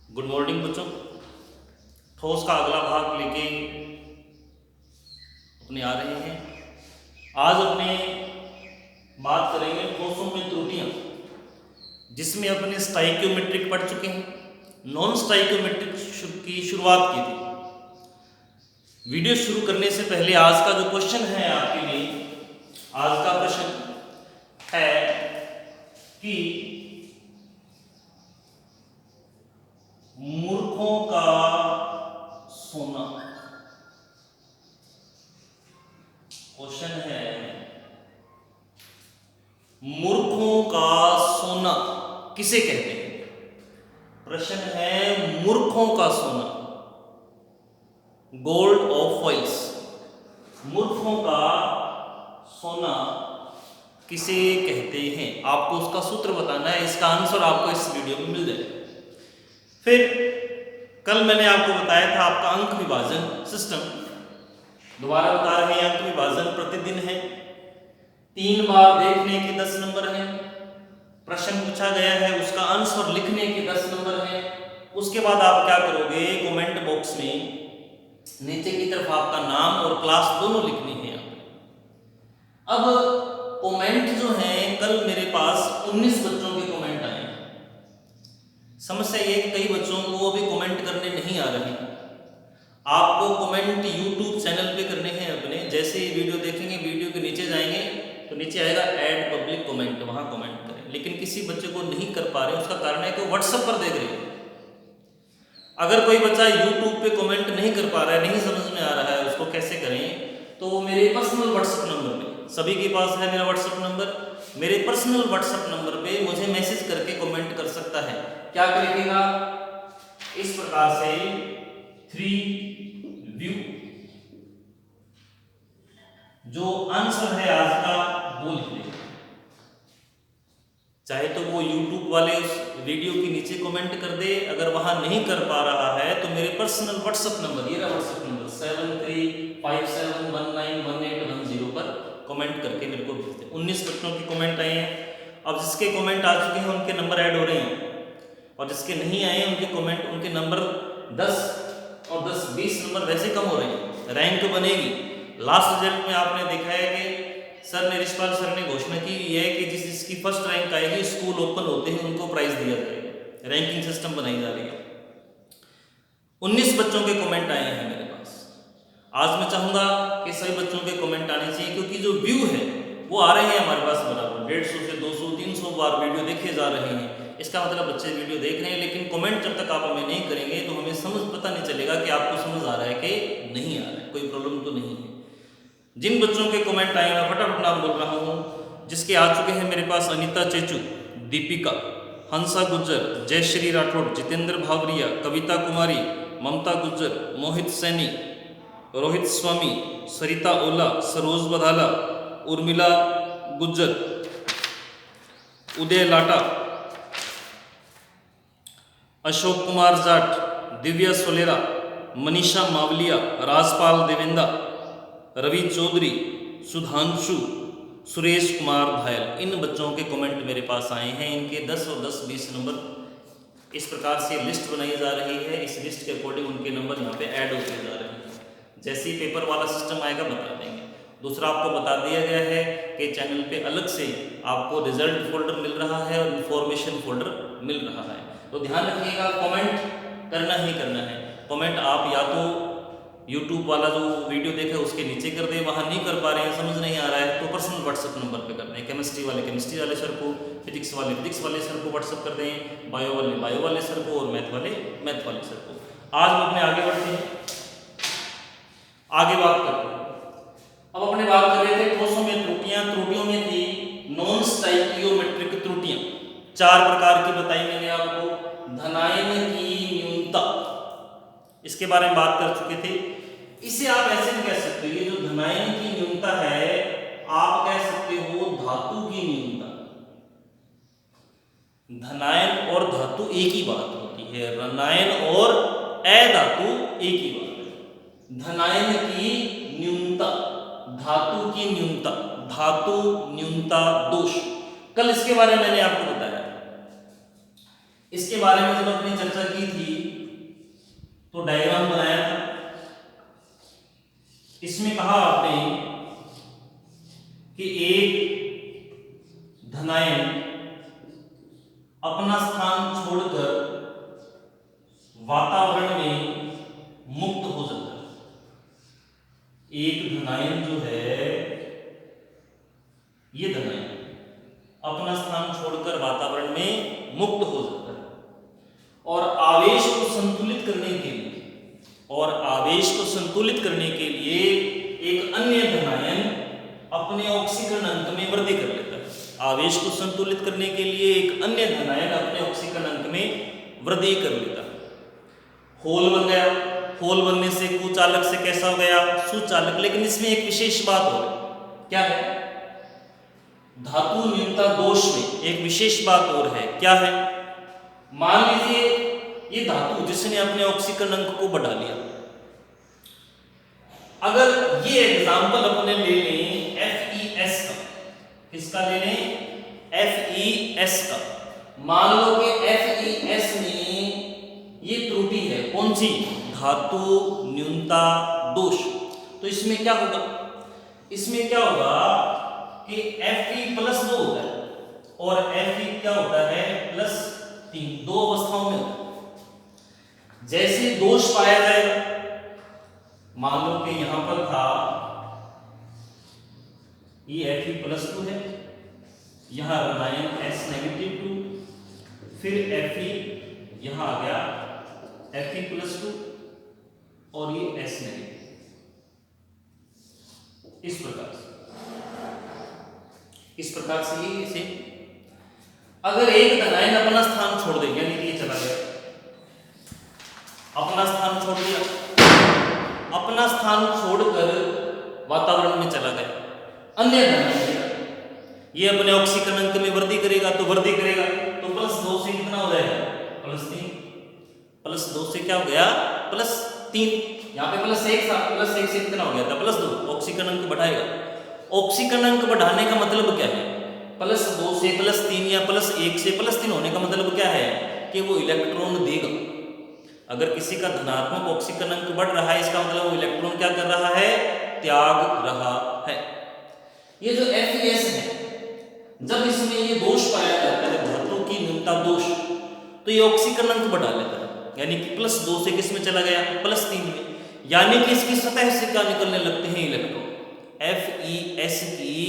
Good morning बच्चों। ठोस का अगला भाग लेके अपने आ रहे हैं। आज अपने बात करेंगे ठोसों में त्रुटियां, जिसमें अपने स्टाइक्योमेट्रिक पढ़ चुके हैं, नॉन स्टाइक्योमेट्रिक की शुरुआत की थी। वीडियो शुरू करने से पहले आज का जो क्वेश्चन है आपके लिए, आज का प्रश्न है कि मूर्खों का सोना। क्वेश्चन है मूर्खों का सोना किसे कहते हैं। प्रश्न है मूर्खों का सोना, गोल्ड ऑफ फॉइल्स। मूर्खों का सोना किसे कहते हैं, आपको उसका सूत्र बताना है। इसका आंसर आपको इस वीडियो में मिल जाएगा। फिर कल मैंने आपको बताया था आपका अंक विभाजन सिस्टम, दोबारा बता रहे हैं। अंक विभाजन प्रतिदिन है, 3 बार देखने के 10 नंबर है, प्रश्न पूछा गया है उसका आंसर लिखने के 10 नंबर है। उसके बाद आप क्या करोगे, कमेंट बॉक्स में नीचे की तरफ आपका नाम और क्लास दोनों लिखनी है। अब कमेंट जो है, कल मेरे पास 19 बच्चों के कमेंट आए हैं। समस्या ये कि कई बच्चों को अभी कमेंट करने नहीं आ रहे। आपको कमेंट YouTube चैनल पे करने हैं अपने। जैसे ही वीडियो देखेंगे, वीडियो के नीचे जाएंगे तो नीचे आएगा ऐड पब्लिक कमेंट, वहां कमेंट करें। लेकिन किसी बच्चे को नहीं कर पा रहे, उसका कारण है कि व्हाट्सएप पर देख रहे हैं। अगर कोई बच्चा YouTube पे कमेंट नहीं कर पा रहा है, नहीं समझ में आ रहा है उसको कैसे करें, तो मेरे पर्सनल व्हाट्सएप नंबर में, सभी के पास है मेरा व्हाट्सएप नंबर, मेरे पर्सनल व्हाट्सएप नंबर पे मुझे मैसेज करके कमेंट कर सकता है। क्या करेगा, इस प्रकार से 3 व्यू, जो आंसर है आज का वो लिख देगा। चाहे तो वो YouTube वाले उस वीडियो के नीचे कमेंट कर दे, अगर वहां नहीं कर पा रहा है तो मेरे पर्सनल व्हाट्सएप नंबर, ये रहा व्हाट्सएप नंबर 7357191810 पर कमेंट करके मेरे को भेज दे। 19 बच्चों के कमेंट आए हैं। अब जिसके कमेंट आ चुके हैं उनके नंबर ऐड हो रहे हैं, और जिसके नहीं आए उनके कमेंट, उनके नंबर 10 और 10-20 नंबर वैसे कम हो रहे हैं। रैंक बनेगी। लास्ट रिजल्ट में आपने देखा है कि सर ने, रिशपाल सर ने घोषणा की है कि जिसकी फर्स्ट रैंक आएगी, स्कूल ओपन होते हैं उनको प्राइज दिया जाएगा। रैंकिंग सिस्टम बनाई जा रही है। 19 बच्चों के कमेंट आए हैं मेरे पास। आज मैं चाहूंगा कि सभी बच्चों के कमेंट आने चाहिए, क्योंकि जो व्यू है वो आ रहे हैं हमारे पास बराबर 150 से 200-300 बार वीडियो देखे जा रहे हैं। इसका मतलब बच्चे वीडियो देख रहे हैं, लेकिन कमेंट जब तक आप हमें नहीं करेंगे तो हमें पता नहीं चलेगा कि आपको समझ आ रहा है कि नहीं आ रहा है, कोई प्रॉब्लम तो नहीं है। जिन बच्चों के कमेंट आए मैं फटाफट नाम बोल रहा हूँ। जिसके आ चुके हैं मेरे पास, अनीता चेचू, दीपिका, हंसा गुज्जर, जयश्री राठौड़, जितेंद्र भावरिया, कविता कुमारी, ममता गुज्जर, मोहित सैनी, रोहित स्वामी, सरिता ओला, सरोज बधाला, उर्मिला गुज्जर, उदय लाटा, अशोक कुमार जाट, दिव्या सोलेरा, मनीषा मावलिया, राजपाल देवेंदा, रवि चौधरी, सुधांशु, सुरेश कुमार धायल। इन बच्चों के कमेंट मेरे पास आए हैं। इनके 10 और 10-20 नंबर इस प्रकार से लिस्ट बनाई जा रही है। इस लिस्ट के अकॉर्डिंग उनके नंबर यहाँ पे ऐड होते जा रहे हैं। जैसे ही पेपर वाला सिस्टम आएगा बता देंगे। दूसरा आपको बता दिया गया है कि चैनल पे अलग से आपको रिजल्ट फोल्डर मिल रहा है और इन्फॉर्मेशन फोल्डर मिल रहा है। तो ध्यान रखिएगा, कमेंट करना ही करना है। कमेंट आप या तो YouTube वाला जो वीडियो देखा उसके नीचे कर दें, वहाँ नहीं कर पा रहे हैं, समझ नहीं आ रहा है, तो पर्सनल व्हाट्सएप नंबर पे कर दें। केमिस्ट्री वाले सर को, फिजिक्स वाले सर को व्हाट्सएप कर दें, बायो वाले सर को, और मैथ वाले सर को। आज हम अपने आगे बढ़ते हैं, आगे बात करते हैं। अब अपने बात कर रहे थे ठोसों में त्रुटियों में थी नॉन स्टाइकियोमेट्रिक त्रुटियां। 4 प्रकार की बताई मैंने आपको। धनायन की न्यूनता, इसके बारे में बात कर चुके थे। इसे आप ऐसे भी कह सकते हो, ये जो धनायन की न्यूनता है, आप कह सकते हो धातु की न्यूनता। धनायन और धातु एक ही बात होती है, ऋणायन और अधातु एक ही बात है। धनायन की न्यूनता, धातु की न्यूनता, धातु न्यूनता दोष। कल इसके बारे में मैंने आपको बताया। इसके बारे में जब अपनी चर्चा की थी डायग्राम बनाया था, इसमें कहा आपने कि एक धनायन अपना स्थान छोड़कर वातावरण में मुक्त हो जाता है। एक धनायन जो है, ये धनायन अपना स्थान छोड़कर वातावरण में मुक्त हो जाता है और आवेश को संतुलित करने के लिए एक अन्य धनायन अपने ऑक्सीकरण अंक में वृद्धि कर लेता है। आवेश को संतुलित करने के लिए एक अन्य धनायन अपने ऑक्सीकरण अंक में वृद्धि कर लेता है। होल बन गया, होल बनने से कुचालक से कैसा हो गया, सुचालक। लेकिन इसमें एक विशेष बात हो गई, क्या है? धातु न्यूनता दोष में एक विशेष बात और है, क्या है? मान लीजिए ये धातु जिसने अपने ऑक्सीकरण अंक को बढ़ा लिया, अगर ये एग्जाम्पल अपने ले लें FeS का, किसका ले लें? FeS का। मान लो कि FeS में ये त्रुटि है, कौन सी? धातु न्यूनता दोष। तो इसमें क्या होगा? इसमें क्या होगा कि Fe+2 होता है और Fe क्या होता है? +3। दो अवस्थाओं में होता है। जैसे दोष पाया जाएगा, मान लो कि यहां पर था ये Fe+2 है, यहां ऋणायन S-2, फिर Fe यहां आ गया Fe+2 और ये S-। इस प्रकार से ये इसे, अगर एक धनायन अपना स्थान छोड़ दे, यानी कि ये चला गया, अपना स्थान छोड़ दिया, अपना स्थान छोड़कर वातावरण में चला गया, अन्य धनायन ये अपने ऑक्सीकरण अंक में वृद्धि करेगा, तो वृद्धि करेगा तो +2 से कितना हो जाएगा? +3। +2 से क्या हो गया? +3। यहाँ पे +1 था, +1 से कितना हो गया था? +2। ऑक्सीकरण अंक बढ़ाएगा। ऑक्सीकरण अंक बढ़ाने का मतलब क्या है? +2 से +3 या +1 से +3 होने का मतलब क्या है? कि वो इलेक्ट्रॉन देगा। अगर किसी का धनात्मक ऑक्सीकरण अंक बढ़ रहा है, इसका मतलब वो इलेक्ट्रॉन क्या कर रहा है? त्याग रहा है। ये जो FeS है, जब इसमें ये दोष पाया जाता है, धातु की न्यूनता दोष, तो ये ऑक्सीकरण अंक बढ़ा लेता है, यानी कि +2 से किस में चला गया? +3 में। यानी कि इसकी सतह से क्या निकलने लगते हैं? इलेक्ट्रॉन। FeS की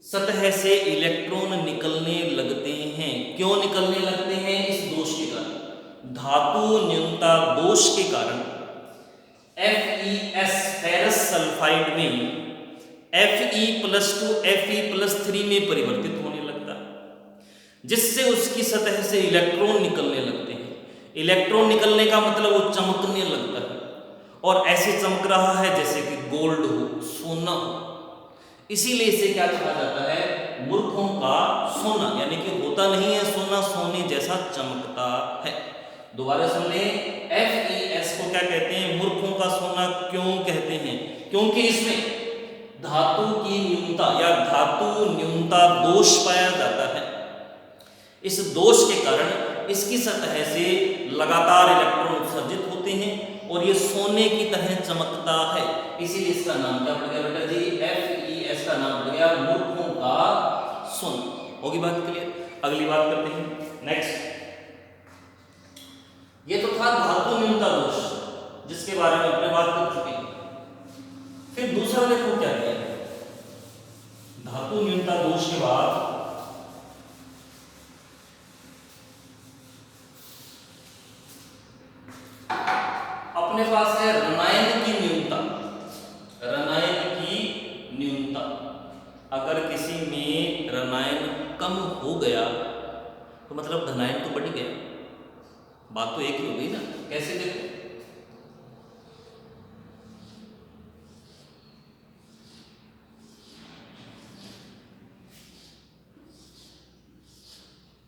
सतह से इलेक्ट्रॉन निकलने लगते हैं। क्यों निकलने लगते हैं? इस दोष के कारण, धातु न्यूनता दोष के कारण FeS फेरस सल्फाइड में Fe+2 Fe+3 में परिवर्तित होने लगता है, जिससे उसकी सतह से इलेक्ट्रॉन निकलने लगते हैं। इलेक्ट्रॉन निकलने का मतलब वो चमकने लगता है, और ऐसे चमक रहा है जैसे कि गोल्ड हो, सोना हो। इसीलिए इसे क्या कहा जाता है? मूर्खों का सोना, यानी कि होता नहीं है सोना, सोने जैसा चमकता है। दोबारा सुन ले, FeS को क्या कहते हैं? मूर्खों का सोना क्यों कहते हैं? क्योंकि इसमें धातु की न्यूनता या धातु न्यूनता दोष पाया जाता है। इस दोष के कारण इसकी सतह से लगातार इलेक्ट्रॉन उत्सर्जित होते हैं और ये सोने की तरह चमकता है। इसीलिए इसका नाम क्या पड़ गया बेटा जी? FeS का नाम पड़ गया मूर्खों का सोना। होगी बात क्लियर? अगली बात करते हैं, नेक्स्ट। ये तो था धातु न्यूनता दोष, जिसके बारे में अपने बात कर चुके हैं। फिर दूसरा देखो क्या है, धातु न्यूनता दोष के बाद अपने पास है ऋणायन की न्यूनता। ऋणायन की न्यूनता, अगर किसी में ऋणायन कम हो गया तो मतलब धनायन तो बढ़ गया। बात तो एक ही हो गई ना? कैसे देखो,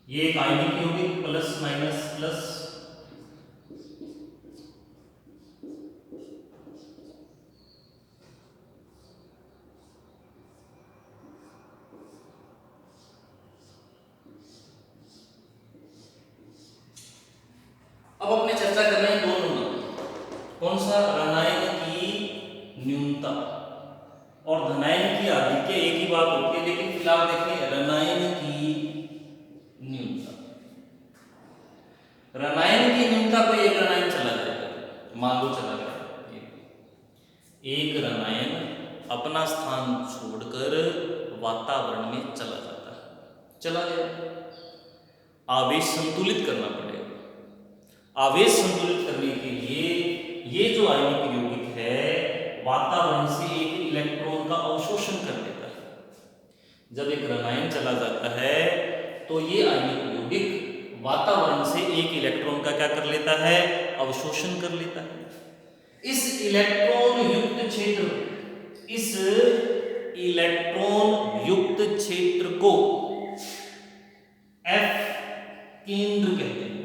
ये एक आयनिक की होगी, प्लस माइनस प्लस, अब अपने चर्चा कर रहे हैं 2 नंबर। न्यूनता और धनायन की आधिक्य एक ही बात होती है, लेकिन फिलहाल देखिए ऋणायन की न्यूनता। ऋणायन की न्यूनता को एक ऋणायन चला जाएगा, मान लो चला गया, एक ऋणायन अपना स्थान छोड़कर वातावरण में चला जाता है, चला गया। आवेश संतुलित करना पड़ेगा। आवेश संतुलित करने के लिए ये जो आयनिक यौगिक है वातावरण से एक इलेक्ट्रॉन का अवशोषण कर लेता है। जब एक ऋणायन चला जाता है तो ये आयनिक यौगिक वातावरण से एक इलेक्ट्रॉन का क्या कर लेता है, अवशोषण कर लेता है। इस इलेक्ट्रॉन युक्त क्षेत्र को F केंद्र कहते हैं।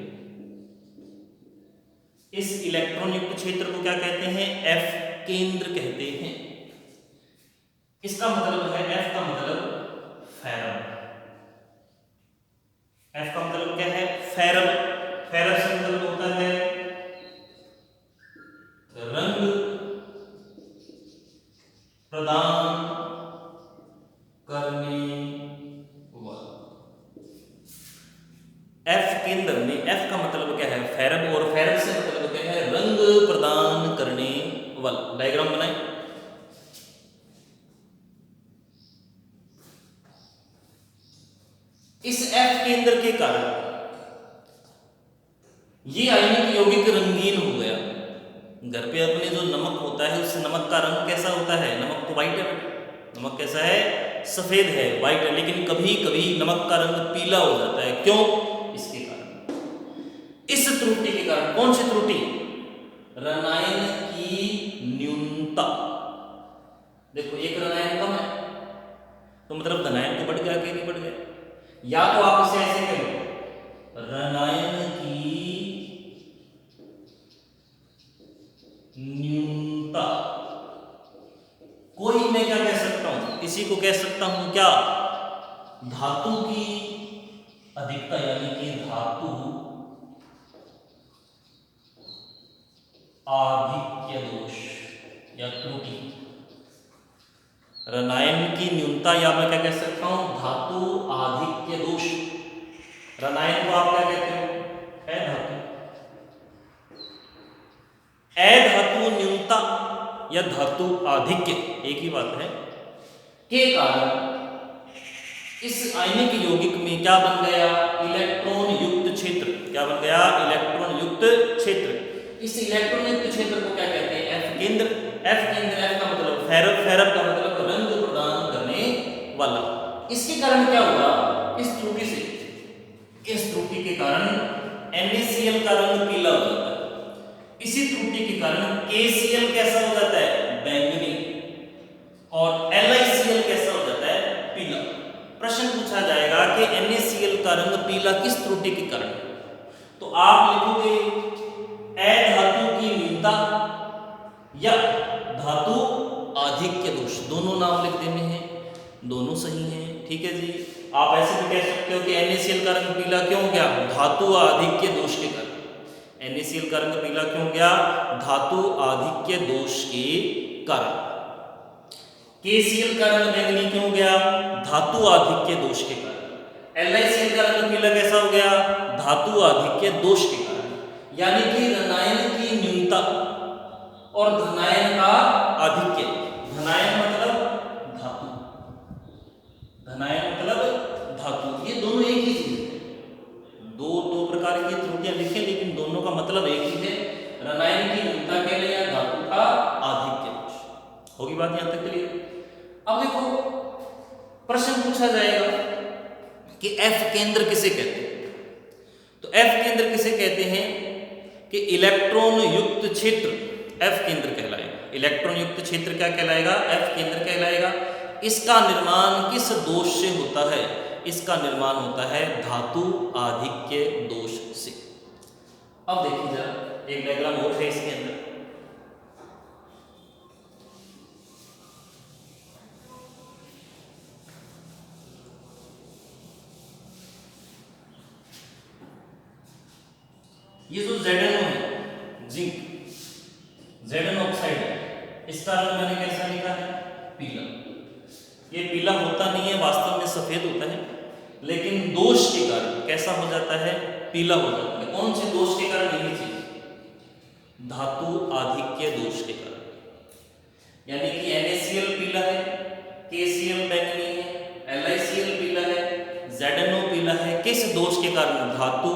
इस इलेक्ट्रॉन युक्त क्षेत्र को क्या कहते हैं, F केंद्र कहते हैं। इसका मतलब है, F का मतलब फेरम। F का मतलब क्या है, फेरम। फेरम से मतलब होता है रंग प्रदान करने वाला। F केंद्र में F का मतलब क्या है, फेरम, और फेरम से मतलब क्या है, रंग प्रदान करने वाला। डायग्राम बनाएं। इस F केंद्र के कारण ये आयनिक यौगिक रंगीन हो गया। घर पे अपने जो नमक होता है उस नमक का रंग कैसा होता है, नमक तो व्हाइट है, नमक कैसा है, सफेद है, व्हाइट है, लेकिन कभी कभी नमक का रंग पीला हो जाता है। क्यों? इसके कारण, इस त्रुटि के कारण। कौन सी त्रुटि? ऋणायन की न्यूनता। देखो एक ऋणायन कम है तो मतलब धनायन तो बढ़ गया कि नहीं बढ़ गया? या तो आप इसे ऐसे करो, ऋणायन की न्यूनता। कोई मैं क्या कह सकता हूं, इसी को कह सकता हूं क्या, धातु की अधिकता, यानी कि धातु आधिक्य दोष या त्रुटि। ऋणायन की न्यूनता या मैं क्या कह सकता हूं, धातु आधिक्य दोष। ऋणायन को आप क्या कहते हो, अधातु। अधातु न्यूनता या धातु आधिक्य एक ही बात है, के कारण इस आयनिक यौगिक में क्या बन गया, इलेक्ट्रॉन युक्त क्षेत्र। क्या बन गया, इलेक्ट्रॉन युक्त क्षेत्र। इस इलेक्ट्रॉन युक्त क्षेत्र को क्या कहते हैं, F केंद्र। F केंद्र, F का मतलब फेरम, फेरम का मतलब रंग प्रदान करने वाला। इसके कारण क्या हुआ, इस त्रुटि से, इस त्रुटि के कारण NaCl का रंग पीला हो जाता है। इसी त्रुटि के कारण KCl कैसा हो जाता है, बैंगनी, और LiCl कैसा हो जाता है, पीला। प्रश्न पूछा जाएगा कि NaCl का रंग पीला किस त्रुटि के कारण? तो आप लिखोगे अधातु की न्यूनता या धातु आधिक्य दोष। दोनों नाम लिख देने हैं, दोनों सही हैं, ठीक है जी। आप ऐसे भी कह सकते हो कि NaCl का रंग पीला क्यों हो गया, धातु आधिक्य दोष के कारण। NaCl का रंग पीला क्यों गया, धातु आधिक्य दोष के कारण। KCl का रंग बैंगनी क्यों गया, धातु आधिक्य दोष के कारण। LiCl का रंग पीला कैसा हो गया, धातु आधिक्य दोष के कारण। यानी कि ऋणायन की न्यूनता और धनायन का आधिक्य। धनायन मतलब धातु, धनायन मतलब धातु, ये दोनों एक ही चीज है। दो प्रकार की त्रुटियां लिखें, लेकिन दोनों का मतलब एक ही है, ऋणायन की न्यूनता के लिए या धातु का आधिक्य दोष। होगी बात यहां तक क्लियर? अब देखो प्रश्न पूछा जाएगा कि F केंद्र किसे कहते हैं। तो F केंद्र किसे कहते हैं कि इलेक्ट्रॉन युक्त क्षेत्र F केंद्र कहलाएगा। इलेक्ट्रॉन युक्त क्षेत्र क्या कहलाएगा, F केंद्र कहलाएगा। इसका निर्माण किस दोष से होता है, इसका निर्माण होता है धातु आधिक्य दोष से। अब देखिए जरा एक डायग्राम और है इसके अंदर। ये जो ZnO है, जिंक, Zn ऑक्साइड है, इसका रंग मैंने कैसा लिखा है? पीला। ये पीला होता नहीं है, वास्तव में सफेद होता है, लेकिन दोष के कारण कैसा हो जाता है? पीला हो जाता है। कौन से दोष के कारण? यही चीज, धातु आधिक्य दोष के कारण। यानी कि NaCl पीला है, KCl बैंगनी है, LiCl पीला है, ZnO पीला है। किस दोष के कारण? धातु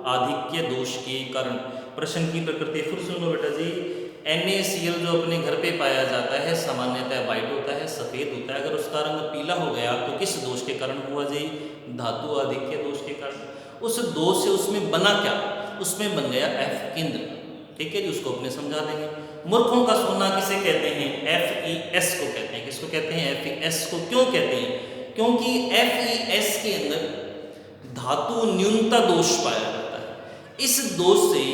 आधिक्य दोष के कारण। प्रश्न की प्रकृति फिर सुनो बेटा जी। NaCl जो अपने घर पे पाया जाता है सामान्यतः व्हाइट होता है, सफेद होता है। अगर उसका रंग पीला हो गया तो किस दोष के कारण हुआ जी? धातु आधिक्य दोष के कारण। उस दोष से उसमें बना क्या? उसमें बन गया F केंद्र। ठीक है जी, उसको अपने समझा देंगे। मूर्खों का सोना किसे कहते हैं? FeS को कहते हैं। किसको कहते हैं? FeS को। क्यों कहते हैं? क्योंकि FeS के अंदर धातु न्यूनता दोष पाया जाता है। इस दोष से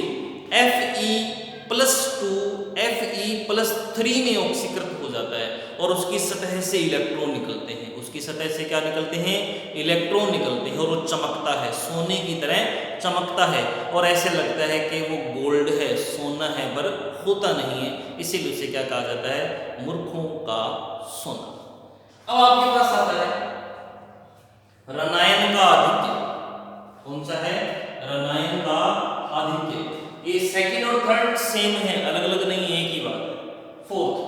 Fe+2 Fe+3 में ऑक्सीकृत हो जाता है और उसकी सतह से इलेक्ट्रॉन निकलते हैं। उसकी सतह से क्या निकलते हैं? इलेक्ट्रॉन निकलते हैं और वो चमकता है, सोने की तरह चमकता है और ऐसे लगता है कि वो गोल्ड है, सोना है, पर होता नहीं है। इसीलिए उसे क्या कहा जाता है? मूर्खों का सोना। अब आपके पास आता है रनायन का आधिक्य। कौन सा है? रनायन का आधिक्य। ये सेकंड और थर्ड सेम है, अलग अलग नहीं है, एक ही बात है। फोर्थ,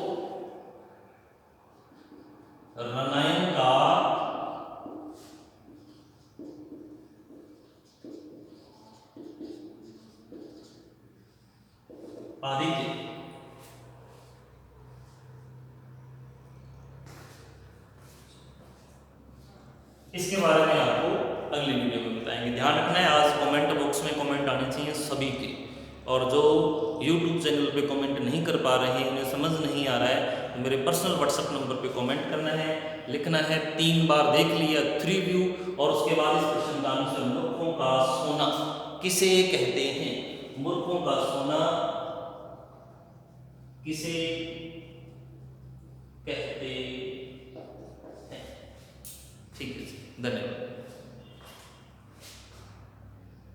रनायन का आधिक्य। इसके बारे में आपको अगली वीडियो में बताएंगे। ध्यान रखना है, आज कमेंट बॉक्स में कमेंट आने चाहिए सभी के, और जो YouTube चैनल पे कमेंट नहीं कर पा रहे हैं, उन्हें समझ नहीं आ रहा है, तो मेरे पर्सनल WhatsApp नंबर पे कमेंट करना है, लिखना है 3 बार देख लिया 3 व्यू, और उसके बाद इस प्रश्न का आंसर मूर्खों का सोना किसे कहते हैं? मूर्खों का सोना किसे कहते हैं? ठीक है, धन्यवाद।